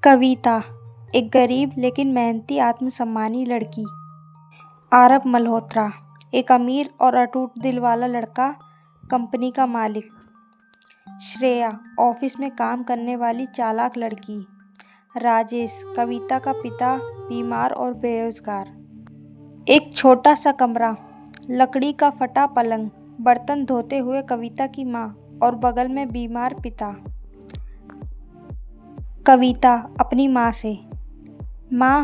कविता, एक गरीब लेकिन मेहनती आत्मसम्मानी लड़की। आरव मल्होत्रा, एक अमीर और अटूट दिल वाला लड़का, कंपनी का मालिक। श्रेया, ऑफिस में काम करने वाली चालाक लड़की। राजेश, कविता का पिता, बीमार और बेरोजगार। एक छोटा सा कमरा, लकड़ी का फटा पलंग, बर्तन धोते हुए कविता की माँ और बगल में बीमार पिता। कविता अपनी माँ से, माँ,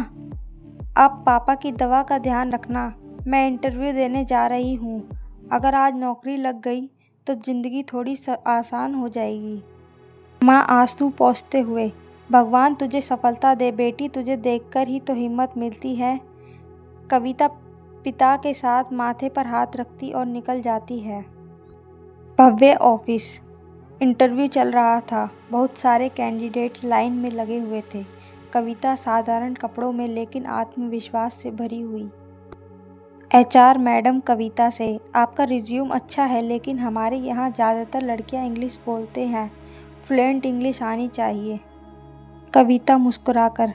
आप पापा की दवा का ध्यान रखना, मैं इंटरव्यू देने जा रही हूँ। अगर आज नौकरी लग गई तो ज़िंदगी थोड़ी आसान हो जाएगी। माँ आंसू पोंछते हुए, भगवान तुझे सफलता दे बेटी, तुझे देखकर ही तो हिम्मत मिलती है। कविता पिता के साथ माथे पर हाथ रखती और निकल जाती है। भव्य ऑफिस, इंटरव्यू चल रहा था। बहुत सारे कैंडिडेट लाइन में लगे हुए थे। कविता साधारण कपड़ों में लेकिन आत्मविश्वास से भरी हुई। एचआर मैडम कविता से, आपका रिज्यूम अच्छा है लेकिन हमारे यहाँ ज़्यादातर लड़कियाँ इंग्लिश बोलते हैं, फ्लुएंट इंग्लिश आनी चाहिए। कविता मुस्कुराकर,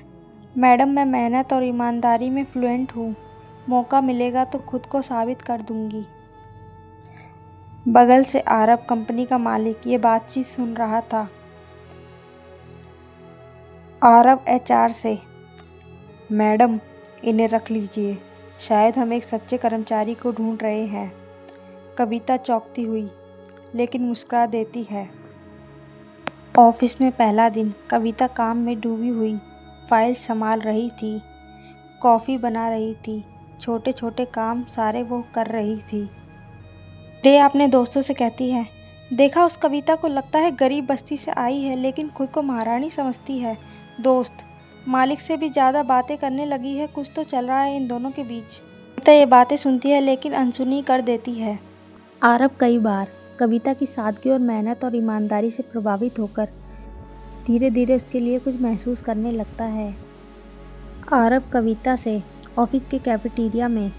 मैडम मैं मेहनत और ईमानदारी में फ्लुएंट हूँ, मौका मिलेगा तो खुद को साबित कर दूँगी। बगल से आरव, कंपनी का मालिक, ये बातचीत सुन रहा था। आरव एचआर से, मैडम इन्हें रख लीजिए, शायद हम एक सच्चे कर्मचारी को ढूंढ रहे हैं। कविता चौंकती हुई लेकिन मुस्कुरा देती है। ऑफिस में पहला दिन, कविता काम में डूबी हुई फाइल संभाल रही थी, कॉफ़ी बना रही थी, छोटे छोटे काम सारे वो कर रही थी। श्रेया अपने दोस्तों से कहती है, देखा उस कविता को, लगता है गरीब बस्ती से आई है लेकिन खुद को महारानी समझती है। दोस्त, मालिक से भी ज़्यादा बातें करने लगी है, कुछ तो चल रहा है इन दोनों के बीच। कविता ये बातें सुनती है लेकिन अनसुनी कर देती है। आरव कई बार कविता की सादगी और मेहनत और ईमानदारी से प्रभावित होकर धीरे धीरे उसके लिए कुछ महसूस करने लगता है। आरव कविता से, ऑफिस के कैफेटेरिया में,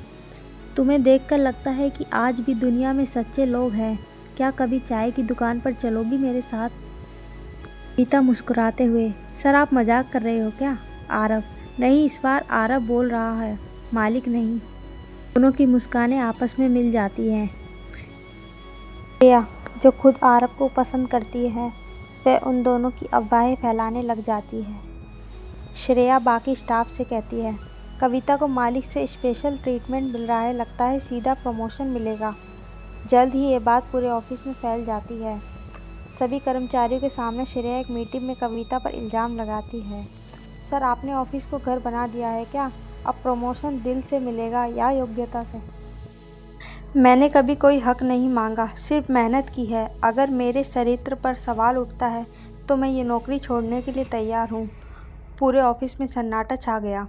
तुम्हें देखकर लगता है कि आज भी दुनिया में सच्चे लोग हैं, क्या कभी चाय की दुकान पर चलोगी मेरे साथ? कविता मुस्कुराते हुए, सर आप मजाक कर रहे हो क्या? आरव, नहीं, इस बार आरव बोल रहा है, मालिक नहीं। दोनों की मुस्कानें आपस में मिल जाती हैं। श्रेया, जो खुद आरव को पसंद करती है, वह उन दोनों की अफवाहें फैलाने लग जाती है। श्रेया बाकी स्टाफ से कहती है, कविता को मालिक से स्पेशल ट्रीटमेंट मिल रहा है, लगता है सीधा प्रमोशन मिलेगा। जल्द ही ये बात पूरे ऑफिस में फैल जाती है। सभी कर्मचारियों के सामने श्रेया एक मीटिंग में कविता पर इल्ज़ाम लगाती है, सर आपने ऑफिस को घर बना दिया है क्या? अब प्रमोशन दिल से मिलेगा या योग्यता से? मैंने कभी कोई हक नहीं मांगा, सिर्फ मेहनत की है। अगर मेरे चरित्र पर सवाल उठता है तो मैं ये नौकरी छोड़ने के लिए तैयार हूँ। पूरे ऑफिस में सन्नाटा छा गया।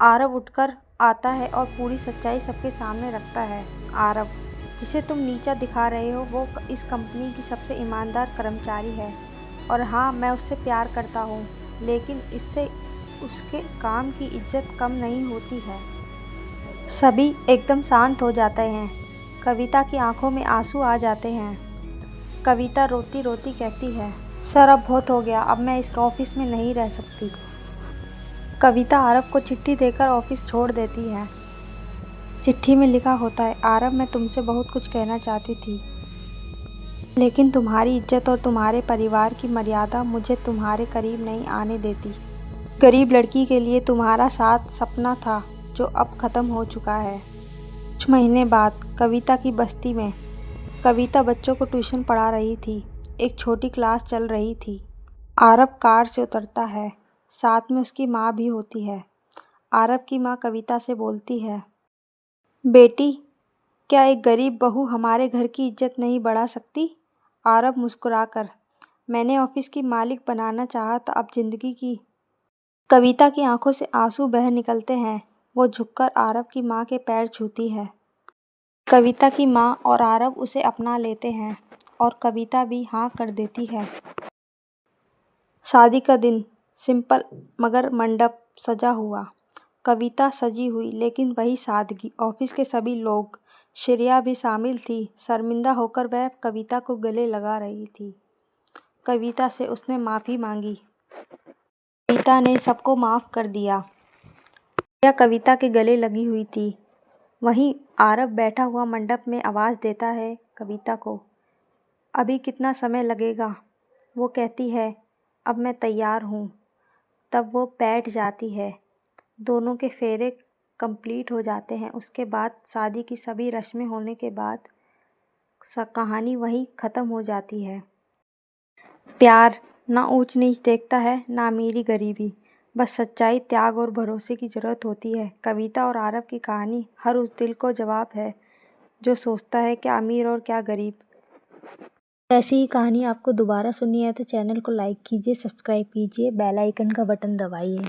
आरव उठकर आता है और पूरी सच्चाई सबके सामने रखता है। आरव, जिसे तुम नीचा दिखा रहे हो वो इस कंपनी की सबसे ईमानदार कर्मचारी है, और हाँ मैं उससे प्यार करता हूँ, लेकिन इससे उसके काम की इज्जत कम नहीं होती है। सभी एकदम शांत हो जाते हैं। कविता की आंखों में आंसू आ जाते हैं। कविता रोती रोती कहती है, सर अब बहुत हो गया, अब मैं इस ऑफिस में नहीं रह सकती। कविता आरव को चिट्ठी देकर ऑफिस छोड़ देती है। चिट्ठी में लिखा होता है, आरव मैं तुमसे बहुत कुछ कहना चाहती थी, लेकिन तुम्हारी इज्जत और तुम्हारे परिवार की मर्यादा मुझे तुम्हारे करीब नहीं आने देती। गरीब लड़की के लिए तुम्हारा साथ सपना था जो अब ख़त्म हो चुका है। कुछ महीने बाद कविता की बस्ती में, कविता बच्चों को ट्यूशन पढ़ा रही थी। एक छोटी क्लास चल रही थी। आरव कार से उतरता है, साथ में उसकी माँ भी होती है। आरव की माँ कविता से बोलती है, बेटी क्या एक गरीब बहू हमारे घर की इज्जत नहीं बढ़ा सकती? आरव मुस्कुराकर, मैंने ऑफिस की मालिक बनाना चाहा था, अब जिंदगी की। कविता की आंखों से आंसू बह निकलते हैं। वो झुककर आरव की माँ के पैर छूती है। कविता की माँ और आरव उसे अपना लेते हैं और कविता भी हाँ कर देती है। शादी का दिन, सिंपल मगर मंडप सजा हुआ। कविता सजी हुई लेकिन वही सादगी। ऑफिस के सभी लोग, श्रेया भी शामिल थी। शर्मिंदा होकर वह कविता को गले लगा रही थी। कविता से उसने माफ़ी मांगी। कविता ने सबको माफ़ कर दिया। श्रेया कविता के गले लगी हुई थी। वहीं आरव बैठा हुआ मंडप में आवाज़ देता है कविता को, अभी कितना समय लगेगा? वो कहती है, अब मैं तैयार हूँ। तब वो बैठ जाती है। दोनों के फेरे कंप्लीट हो जाते हैं। उसके बाद शादी की सभी रस्में होने के बाद कहानी वहीं ख़त्म हो जाती है। प्यार ना ऊंच नीच देखता है, ना अमीरी गरीबी, बस सच्चाई, त्याग और भरोसे की ज़रूरत होती है। कविता और आरव की कहानी हर उस दिल को जवाब है जो सोचता है क्या अमीर और क्या गरीब। ऐसी ही कहानी आपको दोबारा सुननी है तो चैनल को लाइक कीजिए, सब्सक्राइब कीजिए, बेल आइकन का बटन दबाइए।